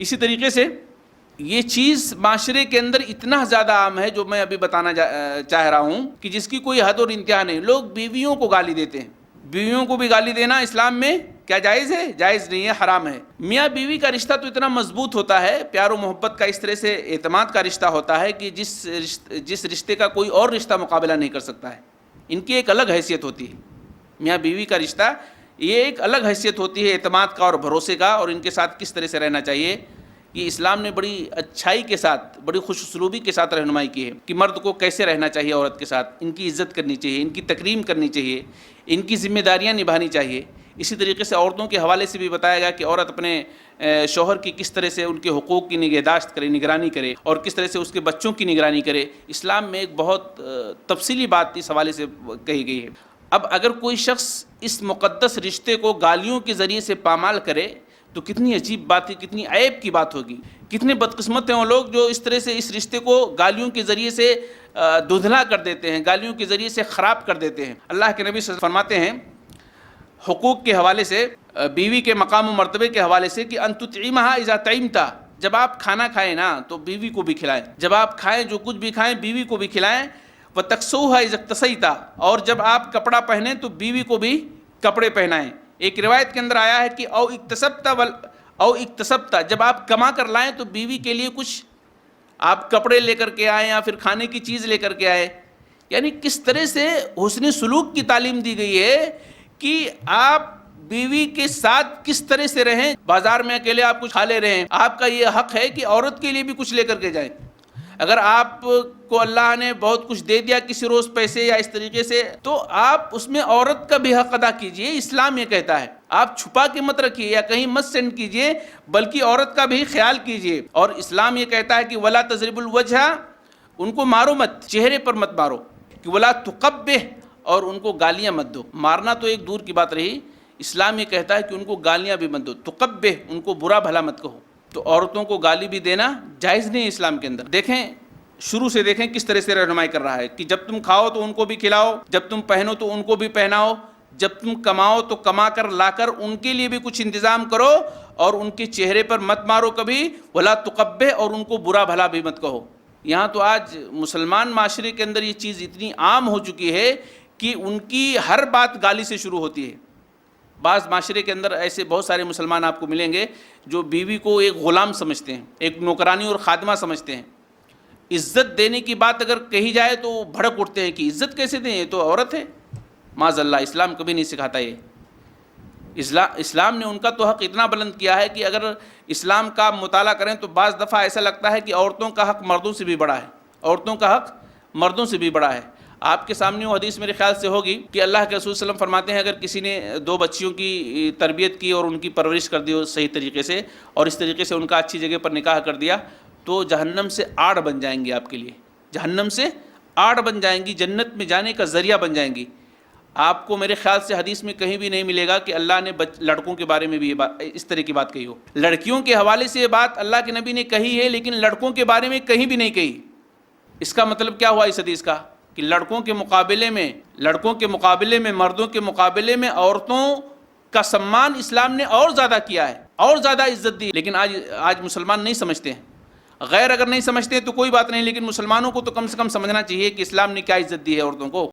اسی طریقے سے یہ چیز معاشرے کے اندر اتنا زیادہ عام ہے جو میں ابھی بتانا چاہ رہا ہوں کہ جس کی کوئی حد اور انتہا نہیں. لوگ بیویوں کو گالی دیتے ہیں. بیویوں کو بھی گالی دینا اسلام میں کیا جائز ہے؟ جائز نہیں ہے، حرام ہے. میاں بیوی کا رشتہ تو اتنا مضبوط ہوتا ہے، پیار و محبت کا اس طرح سے اعتماد کا رشتہ ہوتا ہے کہ جس رشتے کا کوئی اور رشتہ مقابلہ نہیں کر سکتا ہے. ان کی ایک الگ حیثیت ہوتی ہے. میاں بیوی کا رشتہ یہ ایک الگ حیثیت ہوتی ہے اعتماد کا اور بھروسے کا، اور ان کے ساتھ کس طرح سے رہنا چاہیے یہ اسلام نے بڑی اچھائی کے ساتھ، بڑی خوش اسلوبی کے ساتھ رہنمائی کی ہے کہ مرد کو کیسے رہنا چاہیے عورت کے ساتھ. ان کی عزت کرنی چاہیے، ان کی تکریم کرنی چاہیے، ان کی ذمہ داریاں نبھانی چاہیے. اسی طریقے سے عورتوں کے حوالے سے بھی بتایا گیا کہ عورت اپنے شوہر کی کس طرح سے ان کے حقوق کی نگہداشت کرے، نگرانی کرے، اور کس طرح سے اس کے بچوں کی نگرانی کرے. اسلام میں ایک بہت تفصیلی بات اس حوالے سے کہی گئی ہے. اب اگر کوئی شخص اس مقدس رشتے کو گالیوں کے ذریعے سے پامال کرے تو کتنی عجیب بات ہے، کتنی عیب کی بات ہوگی. کتنے بدقسمت ہیں وہ لوگ جو اس طرح سے اس رشتے کو گالیوں کے ذریعے سے دھندلا کر دیتے ہیں، گالیوں کے ذریعے سے خراب کر دیتے ہیں. اللہ کے نبی صلی اللہ علیہ وسلم فرماتے ہیں حقوق کے حوالے سے، بیوی کے مقام و مرتبے کے حوالے سے کہ ان تطعمها اذا طعمت، جب آپ کھانا کھائیں نا تو بیوی کو بھی کھلائیں. جب آپ کھائیں، جو کچھ بھی کھائیں بیوی کو بھی کھلائیں. وتکسوها اذا اکتسیت، اور جب آپ کپڑا پہنیں تو بیوی کو بھی کپڑے پہنائیں. ایک روایت کے اندر آیا ہے کہ او اکتسبت، جب آپ کما کر لائیں تو بیوی کے لیے کچھ آپ کپڑے لے کر کے آئیں یا پھر کھانے کی چیز لے کر کے آئے. یعنی کس طرح سے حسن سلوک کی تعلیم دی گئی ہے کہ آپ بیوی کے ساتھ کس طرح سے رہیں. بازار میں اکیلے آپ کچھ کھا لے رہے ہیں، آپ کا یہ حق ہے کہ عورت کے لیے بھی کچھ لے کر کے جائیں. اگر آپ کو اللہ نے بہت کچھ دے دیا کسی روز پیسے یا اس طریقے سے، تو آپ اس میں عورت کا بھی حق ادا کیجئے. اسلام یہ کہتا ہے آپ چھپا کے مت رکھیے یا کہیں مت سینڈ کیجئے، بلکہ عورت کا بھی خیال کیجئے. اور اسلام یہ کہتا ہے کہ ولا تضرب الوجہ، ان کو مارو مت، چہرے پر مت مارو. کہ ولا تقبح، اور ان کو گالیاں مت دو. مارنا تو ایک دور کی بات رہی، اسلام یہ کہتا ہے کہ ان کو گالیاں بھی مت دو. تقبح، ان کو برا بھلا مت کہو. تو عورتوں کو گالی بھی دینا جائز نہیں اسلام کے اندر. دیکھیں شروع سے دیکھیں کس طرح سے رہنمائی کر رہا ہے کہ جب تم کھاؤ تو ان کو بھی کھلاؤ، جب تم پہنو تو ان کو بھی پہناؤ، جب تم کماؤ تو کما کر لا کر ان کے لیے بھی کچھ انتظام کرو، اور ان کے چہرے پر مت مارو کبھی. ولا تقبح، اور ان کو برا بھلا بھی مت کہو. یہاں تو آج مسلمان معاشرے کے اندر یہ چیز اتنی عام ہو چکی ہے کہ ان کی ہر بات گالی سے شروع ہوتی ہے. بعض معاشرے کے اندر ایسے بہت سارے مسلمان آپ کو ملیں گے جو بیوی کو ایک غلام سمجھتے ہیں، ایک نوکرانی اور خادمہ سمجھتے ہیں. عزت دینے کی بات اگر کہی جائے تو بھڑک اٹھتے ہیں کہ عزت کیسے دیں، یہ تو عورت ہے. معاذ اللہ، اسلام کبھی نہیں سکھاتا یہ. اسلام نے ان کا تو حق اتنا بلند کیا ہے کہ اگر اسلام کا مطالعہ کریں تو بعض دفعہ ایسا لگتا ہے کہ عورتوں کا حق مردوں سے بھی بڑا ہے. عورتوں کا حق مردوں سے بھی بڑا ہے. آپ کے سامنے وہ حدیث میرے خیال سے ہوگی کہ اللہ کے رسول صلی اللہ علیہ وسلم فرماتے ہیں اگر کسی نے 2 بچیوں کی تربیت کی اور ان کی پرورش کر دی صحیح طریقے سے، اور اس طریقے سے ان کا اچھی جگہ پر نکاح کر دیا، تو جہنم سے آڑ بن جائیں گی. آپ کے لیے جہنم سے آڑ بن جائیں گی، جنت میں جانے کا ذریعہ بن جائیں گی. آپ کو میرے خیال سے حدیث میں کہیں بھی نہیں ملے گا کہ اللہ نے لڑکوں کے بارے میں بھی اس طرح کی بات کہی ہو. لڑکیوں کے حوالے سے یہ بات اللہ کے نبی نے کہی ہے، لیکن لڑکوں کے بارے میں کہیں بھی نہیں کہی. اس کا مطلب کیا ہوا اس حدیث کا؟ کہ لڑکوں کے مقابلے میں مردوں کے مقابلے میں عورتوں کا سمان اسلام نے اور زیادہ کیا ہے، اور زیادہ عزت دی. لیکن آج مسلمان نہیں سمجھتے ہیں. غیر اگر نہیں سمجھتے ہیں تو کوئی بات نہیں، لیکن مسلمانوں کو تو کم سے کم سمجھنا چاہیے کہ اسلام نے کیا عزت دی ہے عورتوں کو.